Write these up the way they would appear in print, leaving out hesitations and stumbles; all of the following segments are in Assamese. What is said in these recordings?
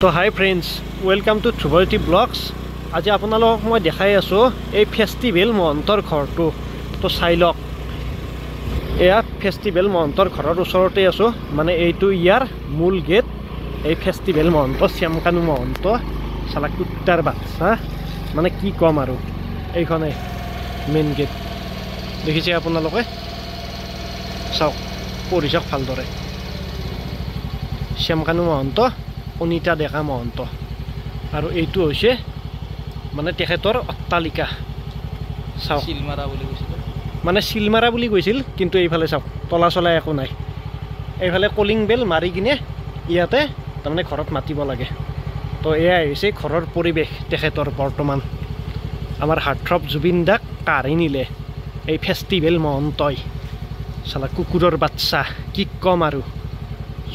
তো hi friends, welcome to Dhrubajyoti blogs. আজি আপোনালোকক মই দেখাই আছোঁ এই ফেষ্টিভেল মহন্তৰ ঘৰটো। তো চাই লওক, এয়া ফেষ্টিভেল মহন্তৰ ঘৰৰ ওচৰতে আছোঁ। মানে এইটো ইয়াৰ মূল গেট। এই ফেষ্টিভেল মহন্ত শ্যামকানু মহন্ত চালা কুত্তাৰ বাচ্চা, মানে কি ক'ম আৰু। এইখনে মেইন গেট দেখিছে আপোনালোকে, চাওক, পঢ়ি চাওক ভালদৰে। শ্যামকানু মহন্ত, অনিতা ডেকা মহন্ত, আৰু এইটো হৈছে মানে তেখেতৰ অট্টালিকা। চাওক, চিলমাৰা বুলি কৈছিল, মানে চিলমাৰা বুলি কৈছিল, কিন্তু এইফালে চাওক তলা চলা একো নাই। এইফালে কলিং বেল মাৰি কিনে ইয়াতে তাৰমানে ঘৰত মাতিব লাগে। তো এয়াই হৈছে ঘৰৰ পৰিৱেশ তেখেতৰ বৰ্তমান। আমাৰ হাৰ্টথ্ৰব জুবিন দাক কাঢ়ি নিলে এই ফেষ্টিভেল মহন্তই, চালা কুকুৰৰ বাচ্চা, কি ক'ম আৰু।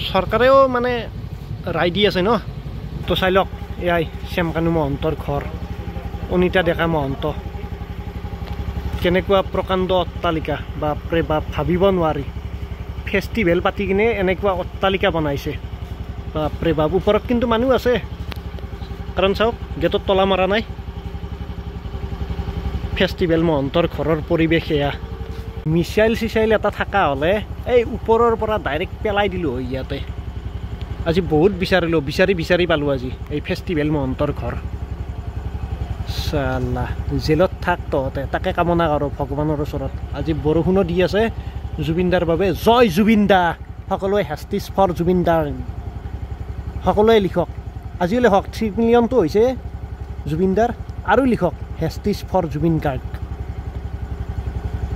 চৰকাৰেও মানে ৰায় দি আছে ন। তো চাই লওক, এয়াই শ্যামকানু মহন্তৰ ঘৰ, অনিতা ডেকা মহন্ত। কেনেকুৱা প্ৰকাণ্ড অট্টালিকা, বাপৰে বাপ, ভাবিব নোৱাৰি। ফেষ্টিভেল পাতি কিনে এনেকুৱা অট্টালিকা বনাইছে, বাপৰে বাপ। ওপৰত কিন্তু মানুহ আছে, কাৰণ চাওক গেটত তলা মৰা নাই। ফেষ্টিভেল মহন্তৰ ঘৰৰ পৰিৱেশ এয়া। মিছাইল চিছাইল এটা থকা হ'লে এই ওপৰৰ পৰা ডাইৰেক্ট পেলাই দিলোঁ হয় ইয়াতে। আজি বহুত বিচাৰিলোঁ, বিচাৰি পালোঁ আজি এই ফেষ্টিভেল মহন্তৰ ঘৰ। চালা জেলত থাক তহঁতে, তাকে কামনা কৰোঁ ভগৱানৰ ওচৰত। আজি বৰষুণো দি আছে জুবিনদাৰ বাবে। জয় জুবিনদা, সকলোৱে হেষ্টিছ ফৰ জুবিনদাৰ, সকলোৱে লিখক। আজিও লিখক, 3 মিলিয়নটো হৈছে জুবিনদাৰ, আৰু লিখক হেষ্টিছ ফৰ জুবিন গাৰ্গ।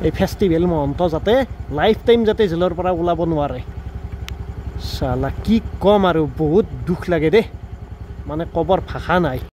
এই ফেষ্টিভেল মহন্ত যাতে লাইফ টাইম যাতে জেলৰ পৰা ওলাব নোৱাৰে। চালা কি ক'ম আৰু, বহুত দুখ লাগে দেই, মানে ক'বৰ ভাষা নাই।